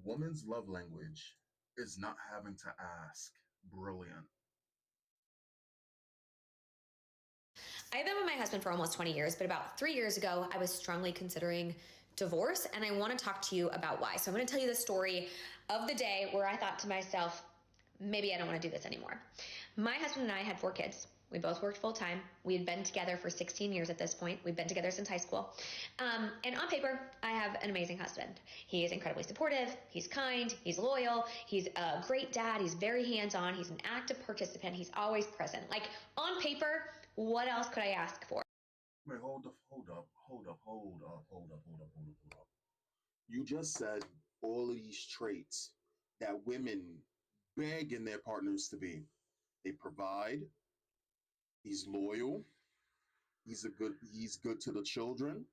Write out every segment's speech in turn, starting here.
woman's love language is not having to ask. Brilliant. I've been with my husband for almost 20 years, but about 3 years ago, I was strongly considering divorce, and I want to talk to you about why. So I'm going to tell you the story of the day where I thought to myself, maybe I don't want to do this anymore. My husband and I had 4 kids. We both worked full time. We had been together for 16 years at this point. We've been together since high school. And on paper, I have an amazing husband. He is incredibly supportive. He's kind. He's loyal. He's a great dad. He's very hands-on. He's an active participant. He's always present. Like, on paper, what else could I ask for? Wait, hold up. You just said all of these traits that women beg in their partners to be. They provide, he's loyal, he's good to the children,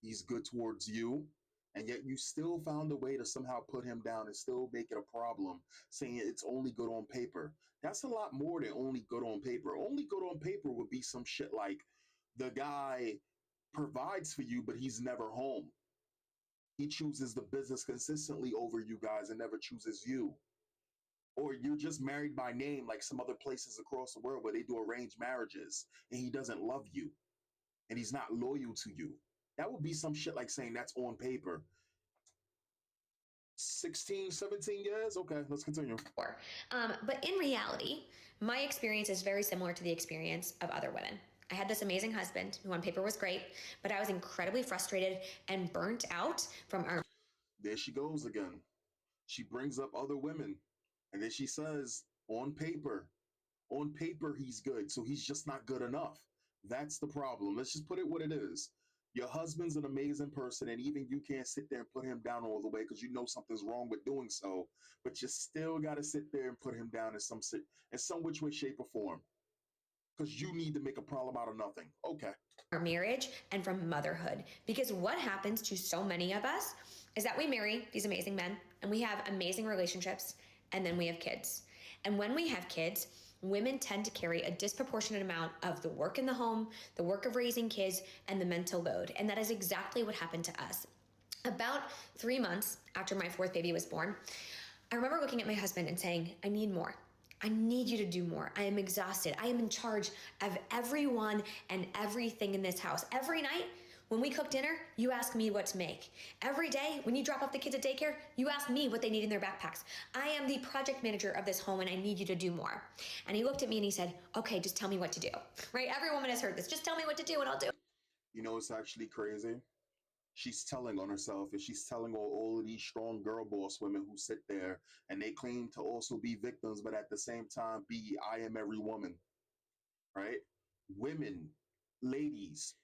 he's good towards you, and yet you still found a way to somehow put him down and still make it a problem, saying it's only good on paper. That's a lot more than only good on paper. Only good on paper would be some shit like the guy provides for you, but he's never home. He chooses the business consistently over you guys and never chooses you. Or you're just married by name, like some other places across the world where they do arranged marriages and he doesn't love you and he's not loyal to you. That would be some shit like saying that's on paper. 16, 17 years? Okay, let's continue. But in reality, my experience is very similar to the experience of other women. I had this amazing husband who on paper was great, but I was incredibly frustrated and burnt out from our. There she goes again. She brings up other women and then she says, on paper, he's good, so he's just not good enough. That's the problem. Let's just put it what it is. Your husband's an amazing person, and even you can't sit there and put him down all the way because you know something's wrong with doing so. But you still got to sit there and put him down in some which way, shape, or form, because you need to make a problem out of nothing. Okay. Our marriage and from motherhood. Because what happens to so many of us is that we marry these amazing men and we have amazing relationships and then we have kids. And when we have kids, women tend to carry a disproportionate amount of the work in the home, the work of raising kids, and the mental load. And that is exactly what happened to us. About 3 months after my fourth baby was born, I remember looking at my husband and saying, I need more. I need you to do more. I am exhausted. I am in charge of everyone and everything in this house. Every night, when we cook dinner, you ask me what to make. Every day, when you drop off the kids at daycare, you ask me what they need in their backpacks. I am the project manager of this home and I need you to do more. And he looked at me and he said, okay, just tell me what to do. Right? Every woman has heard this. Just tell me what to do and I'll do. You know, it's actually crazy. She's telling on herself and she's telling all of these strong girl boss women who sit there and they claim to also be victims, but at the same time be I am every woman, right? Women, ladies,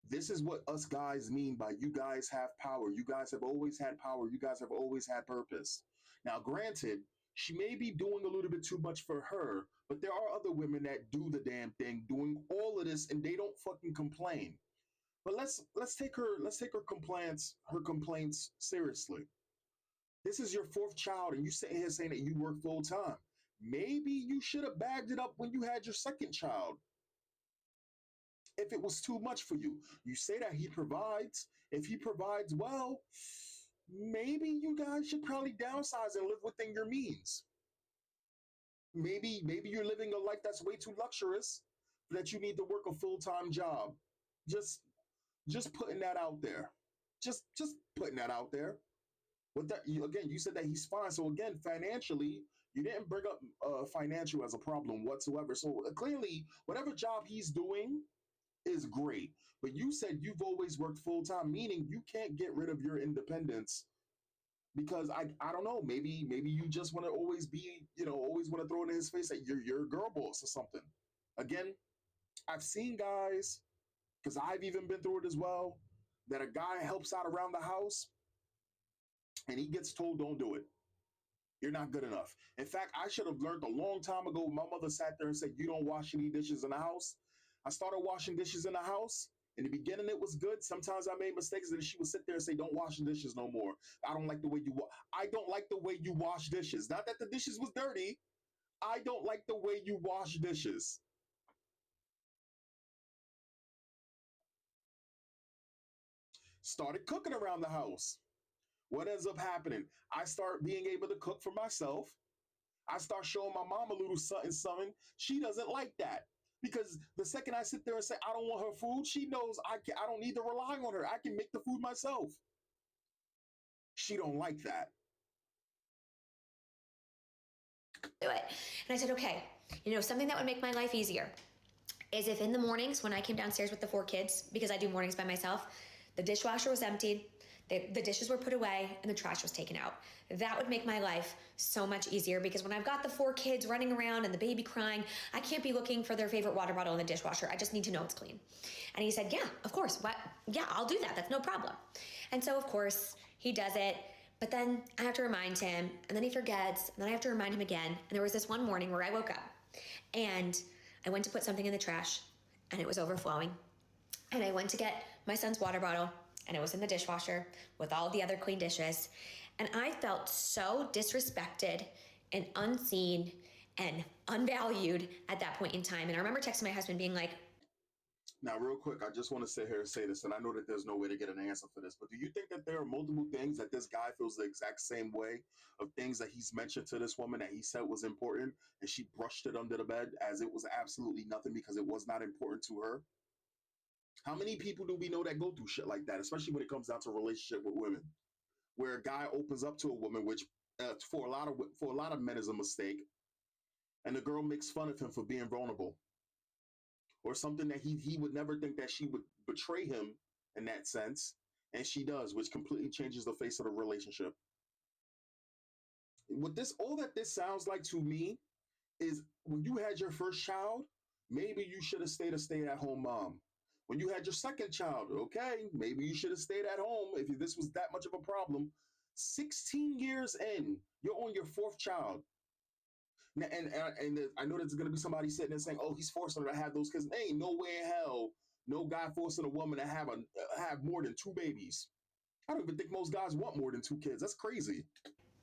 this is what us guys mean by you guys have power. You guys have always had power. You guys have always had purpose. Now, granted, she may be doing a little bit too much for her, but there are other women that do the damn thing, doing all of this, and they don't fucking complain. But let's take her complaints seriously. This is your fourth child, and you sitting here saying that you work full time. Maybe you should have bagged it up when you had your second child. If it was too much for you, you say that he provides. If he provides well, maybe you guys should probably downsize and live within your means. Maybe you're living a life that's way too luxurious that you need to work a full-time job. Just just putting that out there. Just putting that out there. With that, again, you said that he's fine. So again, financially, you didn't bring up financial as a problem whatsoever. So clearly, whatever job he's doing is great. But you said you've always worked full time, meaning you can't get rid of your independence because I don't know, maybe you just want to always be, always want to throw it in his face that you're a girl boss or something. Again, I've seen guys, because I've even been through it as well, that a guy helps out around the house and he gets told don't do it. You're not good enough. In fact, I should have learned a long time ago. My mother sat there and said, you don't wash any dishes in the house. I started washing dishes in the house. In the beginning, it was good. Sometimes I made mistakes, and she would sit there and say, don't wash the dishes no more. I don't like the way I don't like the way you wash dishes. Not that the dishes was dirty. I don't like the way you wash dishes. Started cooking around the house. What ends up happening? I start being able to cook for myself. I start showing my mom a little something, something. She doesn't like that because the second I sit there and say I don't want her food, she knows I don't need to rely on her. I can make the food myself. She don't like that. Do it. And I said, okay, something that would make my life easier is if in the mornings when I came downstairs with the 4 kids, because I do mornings by myself, the dishwasher was emptied, the dishes were put away, and the trash was taken out. That would make my life so much easier because when I've got the 4 kids running around and the baby crying, I can't be looking for their favorite water bottle in the dishwasher. I just need to know it's clean. And he said, yeah, of course. What? Yeah, I'll do that. That's no problem. And so, of course, he does it. But then I have to remind him, and then he forgets, and then I have to remind him again. And there was this one morning where I woke up, and I went to put something in the trash, and it was overflowing. And I went to get my son's water bottle, and it was in the dishwasher with all the other clean dishes. And I felt so disrespected and unseen and unvalued at that point in time. And I remember texting my husband being like, now, real quick, I just want to sit here and say this, and I know that there's no way to get an answer for this, but do you think that there are multiple things that this guy feels the exact same way of things that he's mentioned to this woman that he said was important, and she brushed it under the bed as it was absolutely nothing because it was not important to her? How many people do we know that go through shit like that, especially when it comes down to a relationship with women, where a guy opens up to a woman, which for a lot of men is a mistake, and the girl makes fun of him for being vulnerable, or something that he would never think that she would betray him in that sense, and she does, which completely changes the face of the relationship. What this all that this sounds like to me is when you had your first child, maybe you should have stayed a stay-at-home mom. When you had your second child, okay, maybe you should have stayed at home if this was that much of a problem. 16 years in, you're on your 4th child. And I know there's going to be somebody sitting there saying, "Oh, he's forcing her to have those kids." Ain't no way in hell no guy forcing a woman to have more than 2 babies. I don't even think most guys want more than 2 kids. That's crazy.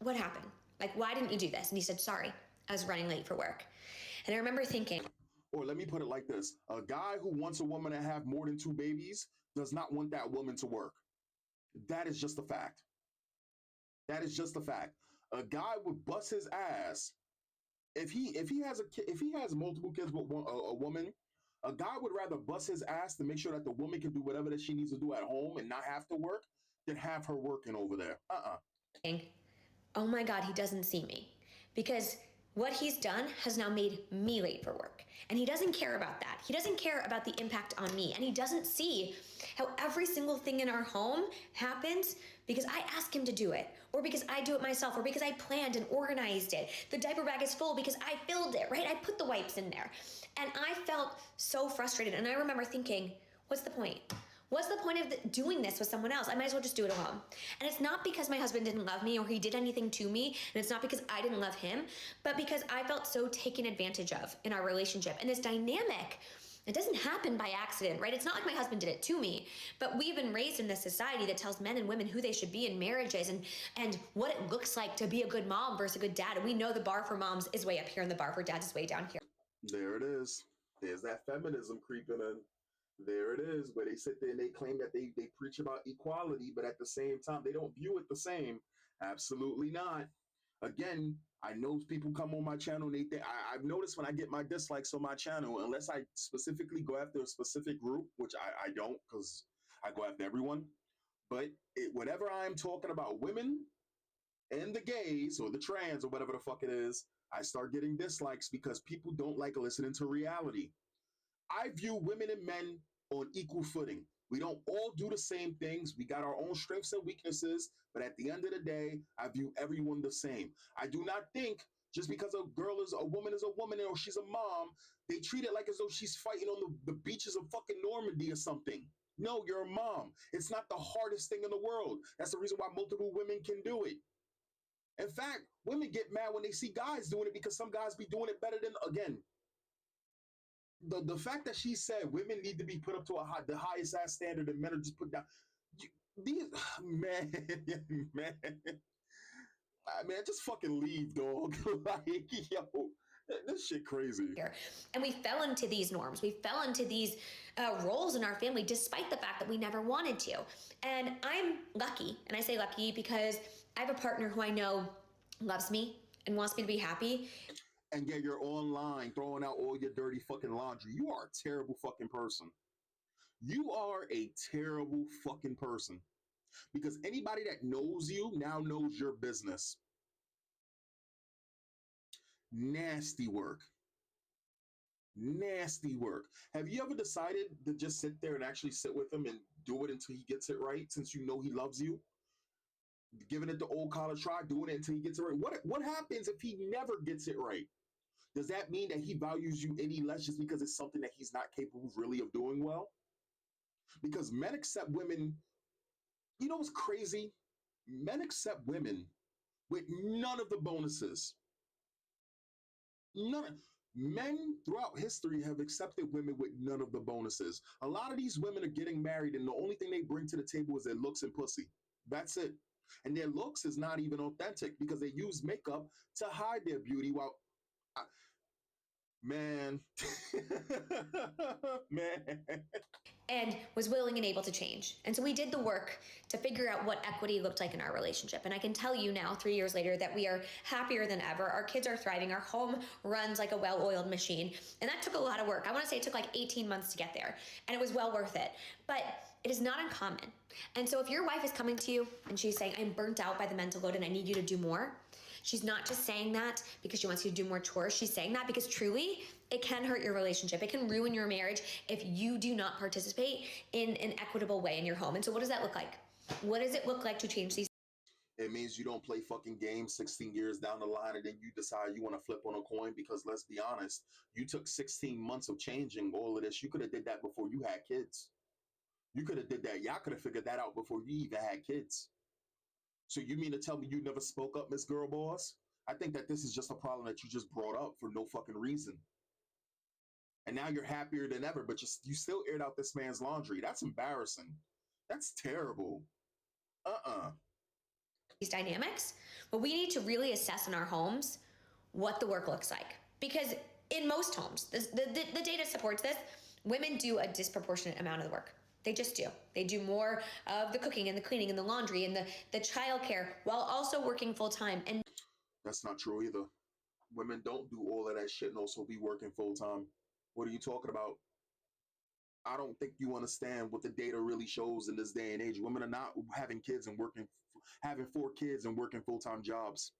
what happened? Like, why didn't you do this? And he said, sorry, I was running late for work. And I remember thinking, or let me put it like this: a guy who wants a woman to have more than 2 babies does not want that woman to work. That is just a fact. That is just a fact. A guy would bust his ass if he has multiple kids with a woman. A guy would rather bust his ass to make sure that the woman can do whatever that she needs to do at home and not have to work than have her working over there. oh my God, he doesn't see me. Because what he's done has now made me late for work. And he doesn't care about that. He doesn't care about the impact on me. And he doesn't see how every single thing in our home happens because I ask him to do it, or because I do it myself, or because I planned and organized it. The diaper bag is full because I filled it, right? I put the wipes in there. And I felt so frustrated. And I remember thinking, what's the point? What's the point of doing this with someone else? I might as well just do it alone. And it's not because my husband didn't love me or he did anything to me, and it's not because I didn't love him, but because I felt so taken advantage of in our relationship. And this dynamic, it doesn't happen by accident, right? It's not like my husband did it to me, but we've been raised in this society that tells men and women who they should be in marriages and what it looks like to be a good mom versus a good dad. And we know the bar for moms is way up here and the bar for dads is way down here. There it is. There's that feminism creeping in. There it is, where they sit there and they claim that they preach about equality, but at the same time, they don't view it the same. Absolutely not. Again, I know people come on my channel and they think, I've noticed when I get my dislikes on my channel, unless I specifically go after a specific group, which I don't, because I go after everyone, but whenever I'm talking about women and the gays or the trans or whatever the fuck it is, I start getting dislikes because people don't like listening to reality. I view women and men on equal footing. We don't all do the same things. We got our own strengths and weaknesses, but at the end of the day, I view everyone the same. I do not think just because a woman is a woman or she's a mom, they treat it like as though she's fighting on the beaches of fucking Normandy or something. No, you're a mom. It's not the hardest thing in the world. That's the reason why multiple women can do it. In fact, women get mad when they see guys doing it because some guys be doing it better than, again, the fact that she said women need to be put up to the highest ass standard and men are just put down. These man, man, man, just fucking leave, dog. Like, yo, This shit crazy. And we fell into these norms. We fell into these roles in our family, despite the fact that we never wanted to. And I'm lucky, and I say lucky because I have a partner who I know loves me and wants me to be happy. And yet you're online throwing out all your dirty fucking laundry. You are a terrible fucking person. You are a terrible fucking person. Because anybody that knows you now knows your business. Nasty work. Nasty work. Have you ever decided to just sit there and actually sit with him and do it until he gets it right, since you know he loves you? Giving it the old college try, doing it until he gets it right. What happens if he never gets it right? Does that mean that he values you any less just because it's something that he's not capable really of doing well? Because men accept women. You know what's crazy? Men accept women with none of the bonuses. None. Men throughout history have accepted women with none of the bonuses. A lot of these women are getting married, and the only thing they bring to the table is their looks and pussy. That's it. And their looks is not even authentic because they use makeup to hide their beauty. While, man, man, and was willing and able to change. And so we did the work to figure out what equity looked like in our relationship. And I can tell you now, 3 years later, that we are happier than ever. Our kids are thriving. Our home runs like a well-oiled machine. And that took a lot of work. I want to say it took like 18 months to get there. And it was well worth it. But it is not uncommon. And so if your wife is coming to you and she's saying, I'm burnt out by the mental load and I need you to do more, she's not just saying that because she wants you to do more chores. She's saying that because truly it can hurt your relationship. It can ruin your marriage if you do not participate in an equitable way in your home. And so what does that look like? What does it look like to change these? it means you don't play fucking games 16 years down the line and then you decide you want to flip on a coin. Because let's be honest, you took 16 months of changing all of this. You could have did that before you had kids. You could have did that. Y'all could have figured that out before you even had kids. So you mean to tell me you never spoke up, Miss Girl Boss? I think that this is just a problem that you just brought up for no fucking reason. And now you're happier than ever, but you still aired out this man's laundry. That's embarrassing. That's terrible. These dynamics, but we need to really assess in our homes what the work looks like. Because in most homes, the data supports this, women do a disproportionate amount of the work. They just do. They do more of the cooking and the cleaning and the laundry and the childcare while also working full time. And that's not true either. Women don't do all of that shit and also be working full time. What are you talking about? I don't think you understand what the data really shows in this day and age. Women are not having kids and having 4 kids and working full time jobs.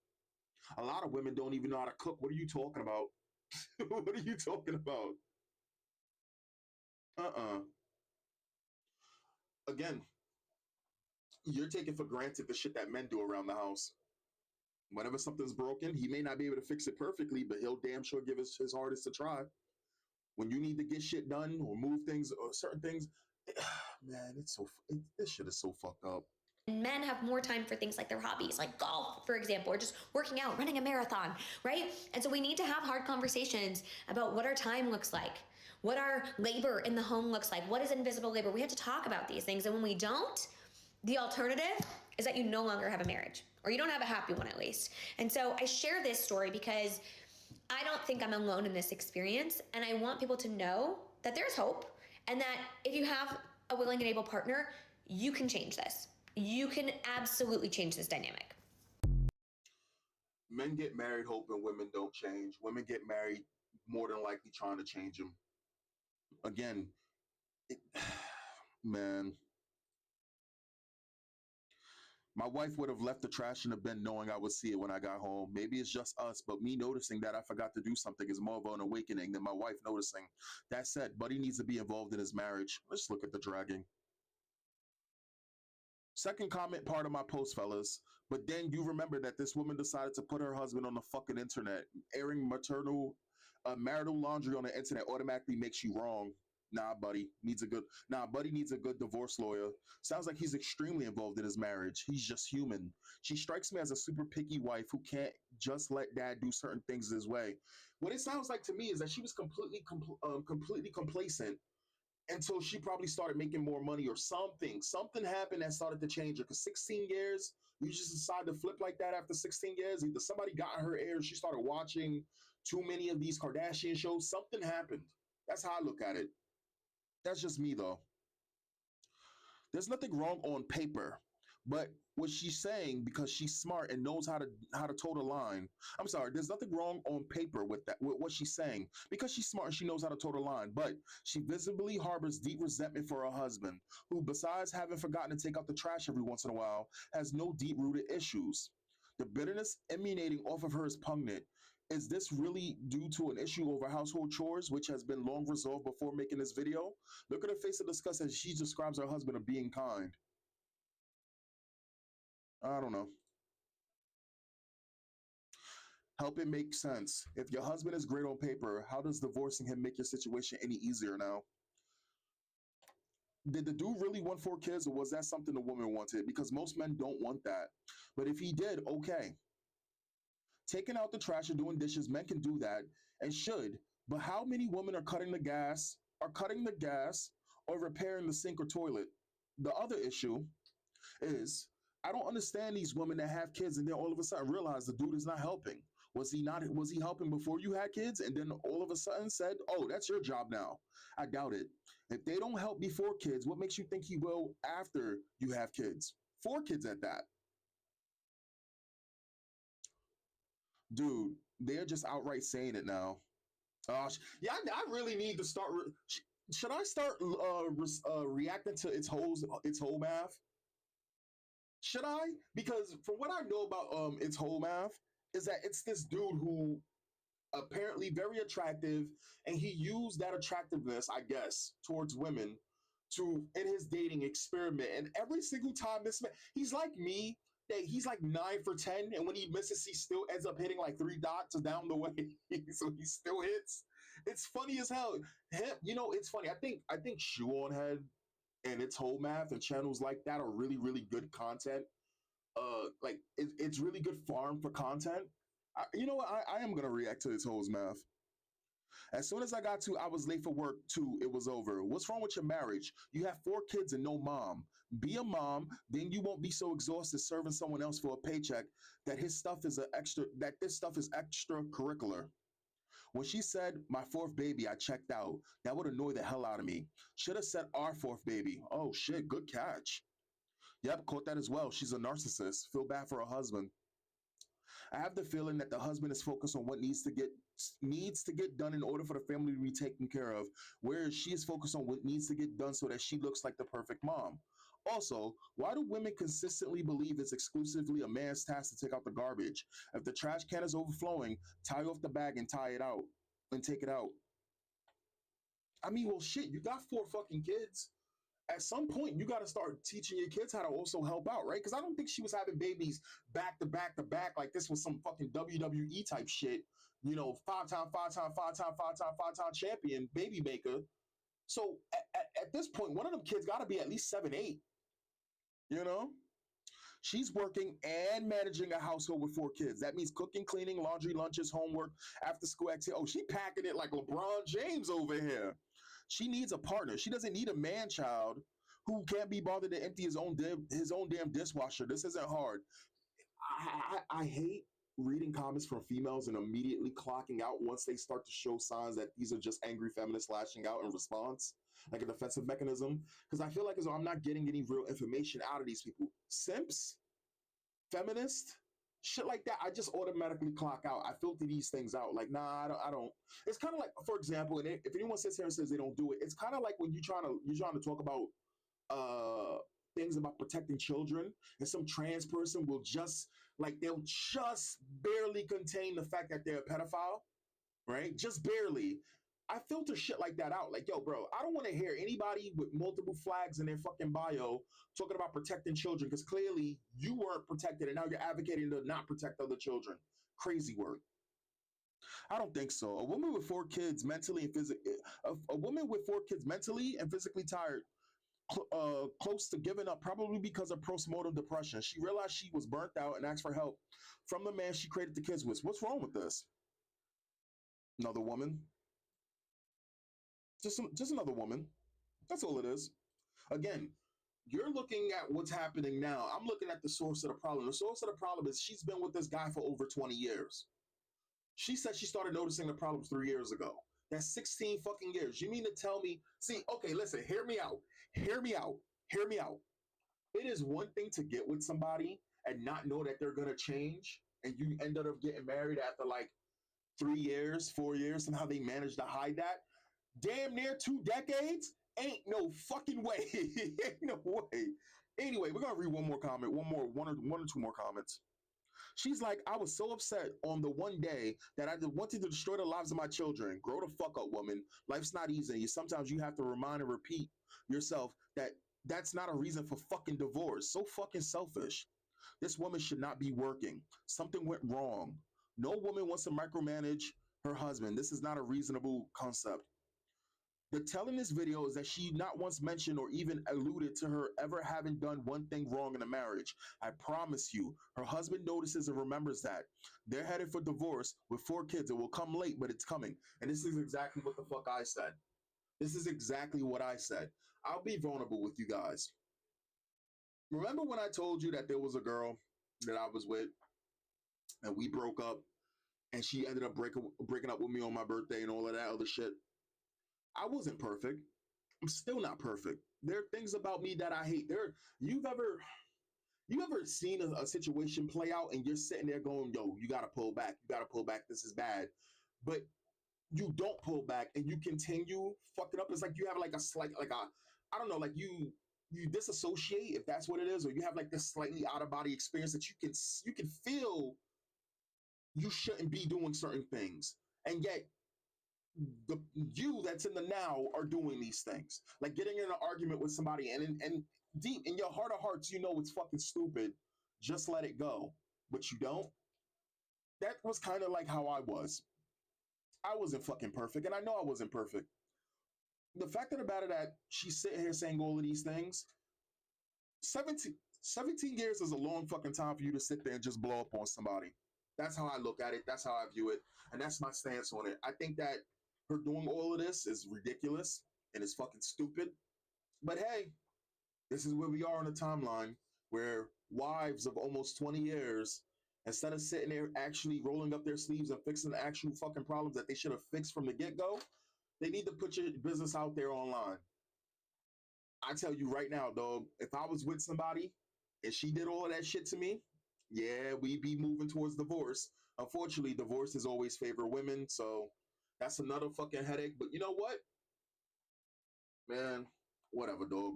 A lot of women don't even know how to cook. What are you talking about? What are you talking about? Again, you're taking for granted the shit that men do around the house. Whenever something's broken, he may not be able to fix it perfectly, but he'll damn sure give his hardest to try. When you need to get shit done or move things or certain things, man, this shit is so fucked up. Men have more time for things like their hobbies, like golf, for example, or just working out, running a marathon, right? And so we need to have hard conversations about what our time looks like, what our labor in the home looks like, what is invisible labor. We have to talk about these things. And when we don't, the alternative is that you no longer have a marriage, or you don't have a happy one at least. And so I share this story because I don't think I'm alone in this experience. And I want people to know that there's hope and that if you have a willing and able partner, you can change this. You can absolutely change this dynamic. Men get married hoping women don't change. Women get married more than likely trying to change them. Again, man. My wife would have left the trash in the bin knowing I would see it when I got home. Maybe it's just us, but me noticing that I forgot to do something is more of an awakening than my wife noticing. That said, Buddy needs to be involved in his marriage. Let's look at the dragging. Second comment part of my post, fellas. But then you remember that this woman decided to put her husband on the fucking internet. Airing marital laundry on the internet automatically makes you wrong. Buddy needs a good divorce lawyer. Sounds like he's extremely involved in his marriage. He's just human. She strikes me as a super picky wife who can't just let dad do certain things his way. What it sounds like to me is that she was completely complacent until she probably started making more money or something. Something happened that started to change her. Because 16 years, you just decide to flip like that after 16 years. Either somebody got in her ear, she started watching too many of these Kardashian shows. Something happened. That's how I look at it. That's just me though. There's nothing wrong on paper, but what she's saying, because she's smart and knows how to toe the line. I'm sorry, there's nothing wrong on paper with that, with what she's saying, because she's smart and she knows how to toe the line. But she visibly harbors deep resentment for her husband, who, besides having forgotten to take out the trash every once in a while, has no deep-rooted issues. The bitterness emanating off of her is pungent. Is this really due to an issue over household chores, which has been long resolved before making this video? Look at her face of disgust as she describes her husband of being kind. I don't know. Help it make sense. If your husband is great on paper, how does divorcing him make your situation any easier now? Did the dude really want 4 kids, or was that something the woman wanted? Because most men don't want that. But if he did, okay. Taking out the trash or doing dishes, men can do that and should. But how many women are cutting the gas or repairing the sink or toilet? The other issue is, I don't understand these women that have kids and then all of a sudden realize the dude is not helping. Was he helping before you had kids and then all of a sudden said, "Oh, that's your job now"? I doubt it. If they don't help before kids, what makes you think he will after you have kids? 4 kids at that. Dude, they're just outright saying it now. Yeah, I really need to start. Should I start reacting to its whole math? Should I? Because from what I know about its whole math is that it's this dude who apparently very attractive, and he used that attractiveness, I guess, towards women to in his dating experiment. And every single time this man, he's like me. That he's like 9 for 10, and when he misses, he still ends up hitting like 3 dots down the way, so he still hits. It's funny as hell. It's funny. I think Shoe on Head and its whole math and channels like that are really really good content. Like it's really good farm for content. You know what? I am gonna react to its whole math. As soon as I was late for work too. It was over. What's wrong with your marriage? You have 4 kids and no mom. Be a mom, then you won't be so exhausted serving someone else for a paycheck that this stuff is extracurricular. When she said my 4th baby, I checked out. That would annoy the hell out of me. Should have said our 4th baby. Oh shit, good catch. Yep, caught that as well. She's a narcissist. Feel bad for her husband. I have the feeling that the husband is focused on what needs to get done in order for the family to be taken care of, whereas she is focused on what needs to get done so that she looks like the perfect mom. Also, why do women consistently believe it's exclusively a man's task to take out the garbage? If the trash can is overflowing, tie off the bag and tie it out and take it out. I mean, well, shit, you got 4 fucking kids. At some point you got to start teaching your kids how to also help out, right? Because I don't think she was having babies back to back to back like this was some fucking WWE type shit. 5 time, 5 time, 5 time, 5 time, 5 time champion baby maker. So at this point, one of them kids got to be at least 7, 8. You know, she's working and managing a household with 4 kids. That means cooking, cleaning, laundry, lunches, homework, after school activity. Oh, she packing it like LeBron James over here. She needs a partner. She doesn't need a man child who can't be bothered to empty his own damn dishwasher. This isn't hard. I hate reading comments from females and immediately clocking out once they start to show signs that these are just angry feminists lashing out in response, like a defensive mechanism. Because I feel like as though I'm not getting any real information out of these people. Simps, feminist, shit like that. I just automatically clock out. I filter these things out. Like, nah, I don't. It's kind of like, for example, and if anyone sits here and says they don't do it, it's kind of like when you're trying to talk about uh things about protecting children, and some trans person will just they'll just barely contain the fact that they're a pedophile, right? Just barely. I filter shit like that out. Like, yo, bro, I don't want to hear anybody with multiple flags in their fucking bio talking about protecting children, because clearly you weren't protected and now you're advocating to not protect other children. Crazy work. I don't think so. A woman with 4 kids mentally and physically tired, close to giving up, probably because of postmortem depression. She realized she was burnt out and asked for help from the man she created the kids with. What's wrong with this? Another woman. Just another woman. That's all it is. Again, you're looking at what's happening now. I'm looking at the source of the problem. The source of the problem is she's been with this guy for over 20 years. She said she started noticing the problems 3 years ago. That's 16 fucking years. You mean to tell me? See, okay, listen, hear me out. Hear me out. Hear me out. It is one thing to get with somebody and not know that they're gonna change, and you end up getting married after like 3 years, 4 years. Somehow they managed to hide that. Damn near 2 decades? Ain't no fucking way. Ain't no way. Anyway, we're gonna read one more comment, one or two more comments. She's like, I was so upset on the one day that I wanted to destroy the lives of my children. Grow the fuck up, woman. Life's not easy. Sometimes you have to remind and repeat yourself that that's not a reason for fucking divorce. So fucking selfish. This woman should not be working. Something went wrong. No woman wants to micromanage her husband. This is not a reasonable concept. The tell in this video is that she not once mentioned or even alluded to her ever having done one thing wrong in a marriage. I promise you, her husband notices and remembers that. They're headed for divorce with 4 kids. It will come late, but it's coming. And this is exactly what the fuck I said. This is exactly what I said. I'll be vulnerable with you guys. Remember when I told you that there was a girl that I was with and we broke up and she ended up breaking up with me on my birthday and all of that other shit? I wasn't perfect. I'm still not perfect. There are things about me that I hate. You've ever seen a situation play out and you're sitting there going, yo, you gotta pull back. You gotta pull back. This is bad. But you don't pull back and you continue fucking up. It's like you have like a slight, like a, I don't know, like you disassociate, if that's what it is, or you have like this slightly out of body experience that you can feel you shouldn't be doing certain things. And yet the you that's in the now are doing these things, like getting in an argument with somebody, and deep in your heart of hearts, you know it's fucking stupid. Just let it go, but you don't. That was kind of like how I was. I wasn't fucking perfect, and I know I wasn't perfect. The fact of the matter that she's sitting here saying all of these things, 17 years is a long fucking time for you to sit there and just blow up on somebody. That's how I look at it. That's how I view it. And that's my stance on it. I think that her doing all of this is ridiculous and it's fucking stupid. But hey, this is where we are on the timeline where wives of almost 20 years, instead of sitting there actually rolling up their sleeves and fixing the actual fucking problems that they should have fixed from the get go, they need to put your business out there online. I tell you right now, dog, if I was with somebody and she did all of that shit to me, yeah, we'd be moving towards divorce. Unfortunately, divorce is always favor women, so that's another fucking headache. But you know what, man? Whatever, dog.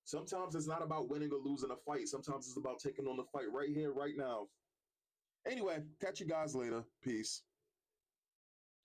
Sometimes it's not about winning or losing a fight. Sometimes it's about taking on the fight right here, right now. Anyway, catch you guys later. Peace.